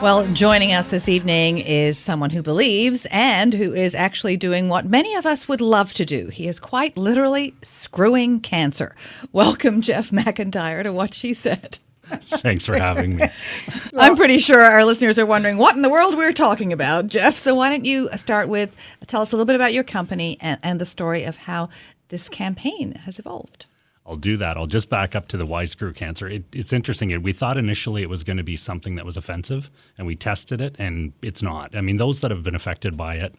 Well, joining us this evening is someone who believes and who is actually doing what many of us would love to do. He is quite literally screwing cancer. Welcome, Jeff MacIntyre, to What She Said. Thanks for having me. I'm pretty sure our listeners are wondering what in the world we're talking about, Jeff. So why don't you start with, tell us a little bit about your company and the story of how this campaign has evolved. I'll do that. I'll just back up to the why screw cancer. It's interesting. We thought initially it was going to be something that was offensive, and we tested it, and it's not. I mean, those that have been affected by it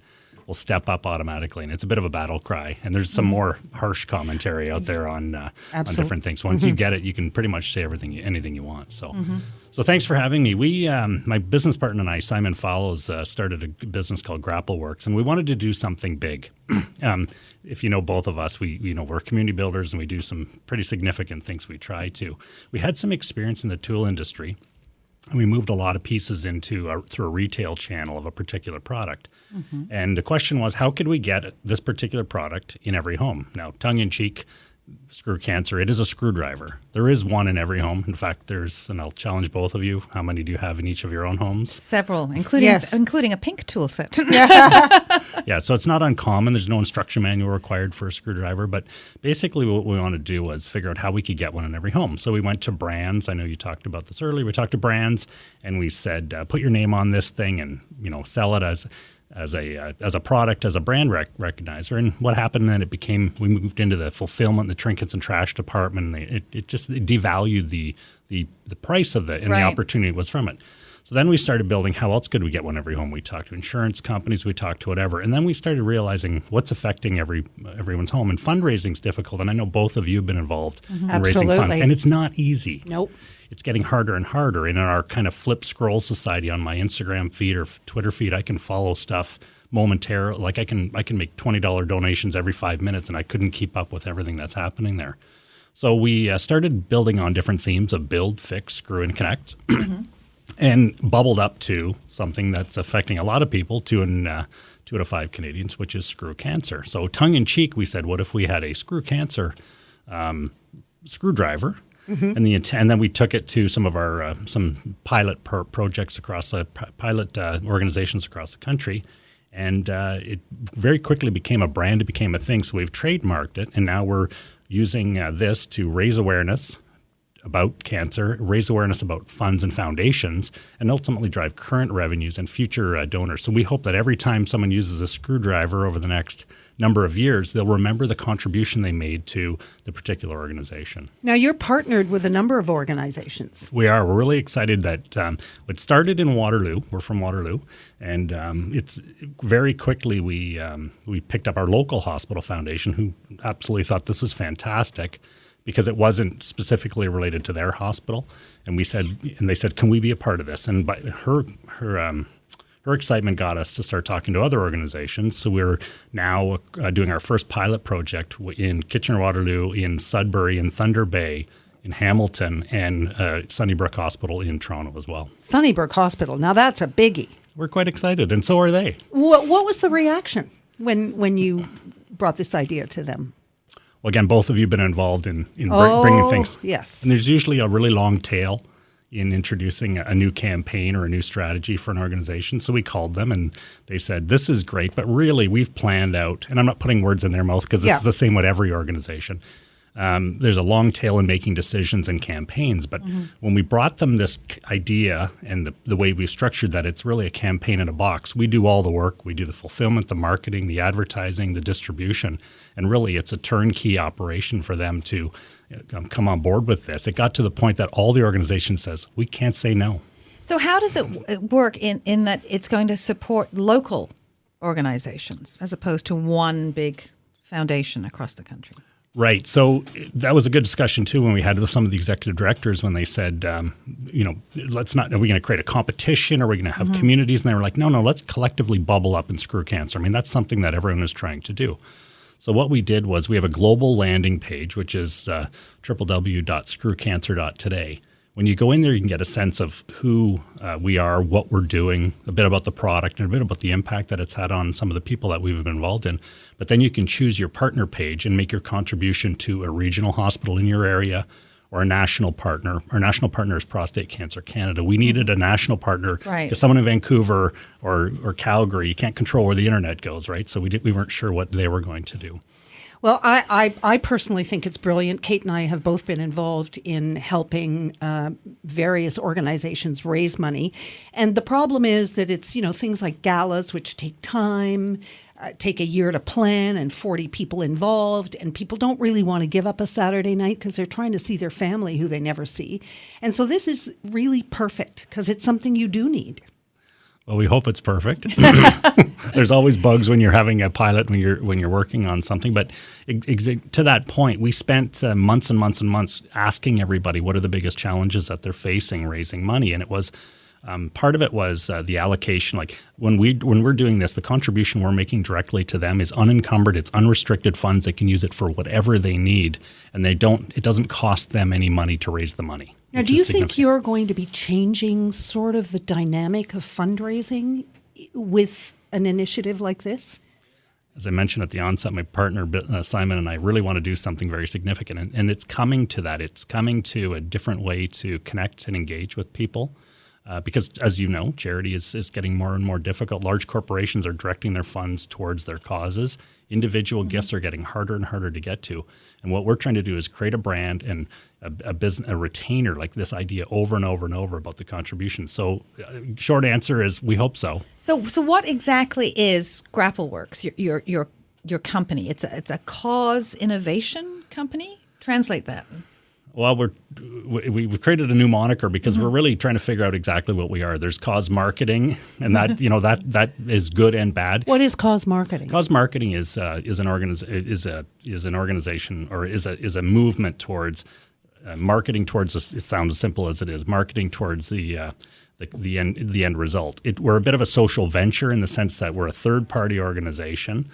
will step up automatically, and it's a bit of a battle cry. And there's some more harsh commentary out there on different things. Once you get it, you can pretty much say anything you want. So thanks for having me. We, my business partner and I, Simon Fallows, started a business called GrappleWorks, and we wanted to do something big. If you know both of us, we're community builders, and we do some pretty significant things. We try to. We had some experience in the tool industry, and we moved a lot of pieces through a retail channel of a particular product. And the question was, how could we get this particular product in every home? Now, tongue-in-cheek, screw cancer, it is a screwdriver. There is one in every home. In fact, and I'll challenge both of you, how many do you have in each of your own homes? Several, including a pink tool set. Yeah, so it's not uncommon. There's no instruction manual required for a screwdriver, but basically what we wanted to do was figure out how we could get one in every home. So we went to brands. I know you talked about this earlier. We talked to brands, and we said, put your name on this thing and sell it as a product, as a brand recognizer. And what happened then, we moved into the fulfillment, the trinkets and trash department, and it devalued the price of it, and the opportunity was from it. So then we started building, how else could we get one every home? We talked to insurance companies, we talked to whatever. And then we started realizing what's affecting everyone's home. And fundraising is difficult. And I know both of you have been involved in raising funds. And it's not easy. Nope. It's getting harder and harder. And in our kind of flip scroll society on my Instagram feed or Twitter feed, I can follow stuff momentarily. Like I can make $20 donations every 5 minutes, and I couldn't keep up with everything that's happening there. So we started building on different themes of build, fix, screw, and connect. And bubbled up to something that's affecting a lot of people, 2 out of 5 Canadians, which is screw cancer. So tongue-in-cheek, we said, what if we had a screw cancer screwdriver? And then we took it to some of our some pilot projects across pilot organizations across the country, and it very quickly became a brand. It became a thing. So we've trademarked it, and now we're using this to raise awareness about cancer, raise awareness about funds and foundations, and ultimately drive current revenues and future donors. So we hope that every time someone uses a screwdriver over the next number of years, they'll remember the contribution they made to the particular organization. Now, you're partnered with a number of organizations. We are. We're really excited that it started in Waterloo. We're from Waterloo. And it's very quickly we picked up our local hospital foundation, who absolutely thought this was fantastic, because it wasn't specifically related to their hospital, and they said, "Can we be a part of this?" And by her excitement got us to start talking to other organizations. So we're now doing our first pilot project in Kitchener-Waterloo, in Sudbury, in Thunder Bay, in Hamilton, and Sunnybrook Hospital in Toronto as well. Sunnybrook Hospital. Now that's a biggie. We're quite excited, and so are they. What was the reaction when you brought this idea to them? Well, again, both of you have been involved in bringing things. Yes. And there's usually a really long tail in introducing a new campaign or a new strategy for an organization. So we called them, and they said, this is great, but really we've planned out, and I'm not putting words in their mouth because this is the same with every organization. There's a long tail in making decisions and campaigns, but when we brought them this idea and the way we've structured that, it's really a campaign in a box. We do all the work. We do the fulfillment, the marketing, the advertising, the distribution, and really it's a turnkey operation for them to come on board with this. It got to the point that all the organization says, we can't say no. So how does it work in that it's going to support local organizations as opposed to one big foundation across the country? Right. So that was a good discussion, too, when we had with some of the executive directors when they said, are we going to create a competition? Are we going to have communities? And they were like, no, let's collectively bubble up and screw cancer. I mean, that's something that everyone is trying to do. So what we did was we have a global landing page, which is www.screwcancer.today. When you go in there, you can get a sense of who we are, what we're doing, a bit about the product, and a bit about the impact that it's had on some of the people that we've been involved in. But then you can choose your partner page and make your contribution to a regional hospital in your area or a national partner. Our national partner is Prostate Cancer Canada. We needed a national partner Right. because someone in Vancouver or Calgary, you can't control where the internet goes, right? So we weren't sure what they were going to do. Well, I personally think it's brilliant. Kate and I have both been involved in helping various organizations raise money. And the problem is that it's, things like galas, which take time, take a year to plan, and 40 people involved. And people don't really want to give up a Saturday night because they're trying to see their family who they never see. And so this is really perfect because it's something you do need. Well, we hope it's perfect. There's always bugs when you're having a pilot, when you're working on something. But to that point, we spent months and months and months asking everybody what are the biggest challenges that they're facing raising money, and it was part of it was the allocation. Like when we're doing this, the contribution we're making directly to them is unencumbered. It's unrestricted funds. They can use it for whatever they need, and it doesn't cost them any money to raise the money. Now, do you think you're going to be changing sort of the dynamic of fundraising with an initiative like this? As I mentioned at the onset, my partner, Simon, and I really want to do something very significant. And it's coming to that. It's coming to a different way to connect and engage with people. Because, as you know, charity is getting more and more difficult. Large corporations are directing their funds towards their causes. Individual gifts are getting harder and harder to get to. And what we're trying to do is create a brand and a retainer, like this idea over and over and over about the contribution. So short answer is we hope so. So what exactly is GrappleWorks, your company? It's a cause innovation company? Translate that. Well, we've created a new moniker because we're really trying to figure out exactly what we are. There's cause marketing, and that that is good and bad. What is cause marketing? Cause marketing is an organization or is a movement towards marketing towards. It sounds as simple as it is. Marketing towards the end result. We're a bit of a social venture in the sense that we're a third party organization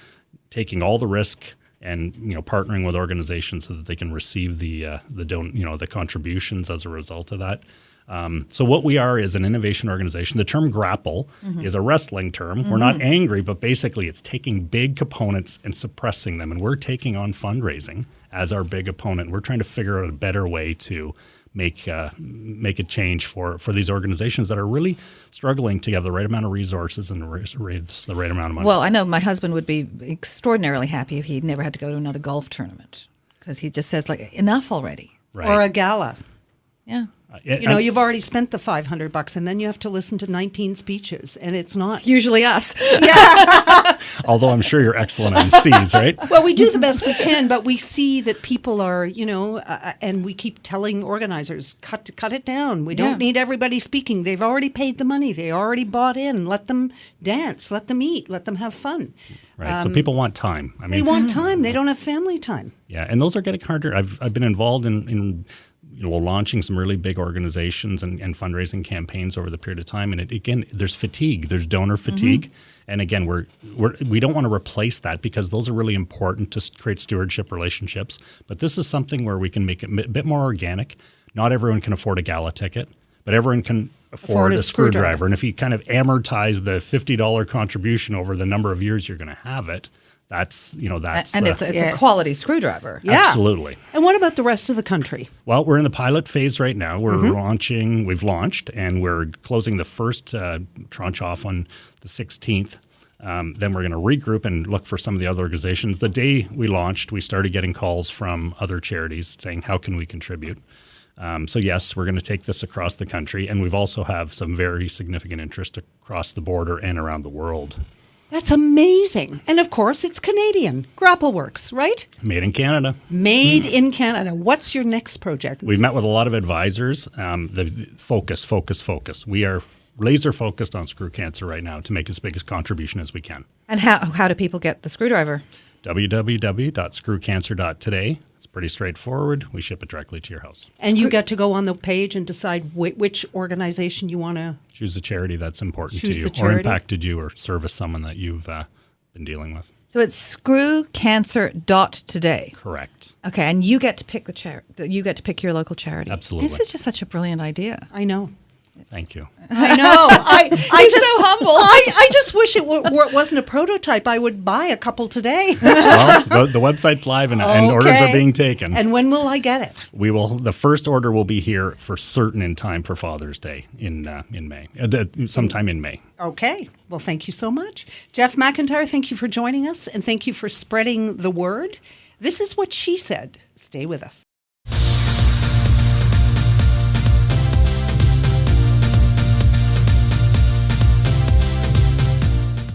taking all the risk and partnering with organizations so that they can receive the contributions as a result of that. So what we are is an innovation organization. The term grapple is a wrestling term. We're not angry, but basically it's taking big components and suppressing them. And we're taking on fundraising as our big opponent. We're trying to figure out a better way to make a change for these organizations that are really struggling to have the right amount of resources and raise the right amount of money. Well, I know my husband would be extraordinarily happy if he never had to go to another golf tournament because he just says, like, enough already. Right. Or a gala. Yeah. You've already spent the $500 and then you have to listen to 19 speeches, and it's not Usually us. Although I'm sure you're excellent on C's, right? Well, we do the best we can, but we see that people are, and we keep telling organizers, cut it down. We don't need everybody speaking. They've already paid the money. They already bought in. Let them dance. Let them eat. Let them have fun. Right. So people want time. I mean, they want time. They don't have family time. Yeah, and those are getting harder. I've been involved in launching some really big organizations and fundraising campaigns over the period of time. And there's fatigue. There's donor fatigue. And again, we don't want to replace that because those are really important to create stewardship relationships. But this is something where we can make it a bit more organic. Not everyone can afford a gala ticket, but everyone can afford a screwdriver. And if you kind of amortize the $50 contribution over the number of years you're going to have it, that's and it's a quality screwdriver. Yeah. Absolutely. And what about the rest of the country? Well, we're in the pilot phase right now. We've launched, and we're closing the first tranche off on the 16th. Then we're going to regroup and look for some of the other organizations. The day we launched, we started getting calls from other charities saying, how can we contribute? So yes, we're going to take this across the country, and we've also have some very significant interest across the border and around the world. That's amazing. And of course, it's Canadian. GrappleWorks, right? Made in Canada. Made in Canada. What's your next project? We've met with a lot of advisors. The focus. We are laser focused on screw cancer right now to make as big a contribution as we can. And how do people get the screwdriver? www.screwcancer.today. It's pretty straightforward. We ship it directly to your house. And you get to go on the page and decide which organization you want to choose a charity that's important to choose you the charity. or impacted you or service someone that you've been dealing with. So it's screwcancer.today. Correct. Okay, and you get to pick the charity. You get to pick your local charity. Absolutely. This is just such a brilliant idea. I know. Thank you. I know. He's so humble. I just wish it wasn't a prototype. I would buy a couple today. Well, the website's live and orders are Okay. being taken. And when will I get it? We will. The first order will be here for certain in time for Father's Day in May, sometime in May. Okay. Well, thank you so much. Jeff MacIntyre, thank you for joining us, and thank you for spreading the word. This is what she said. Stay with us.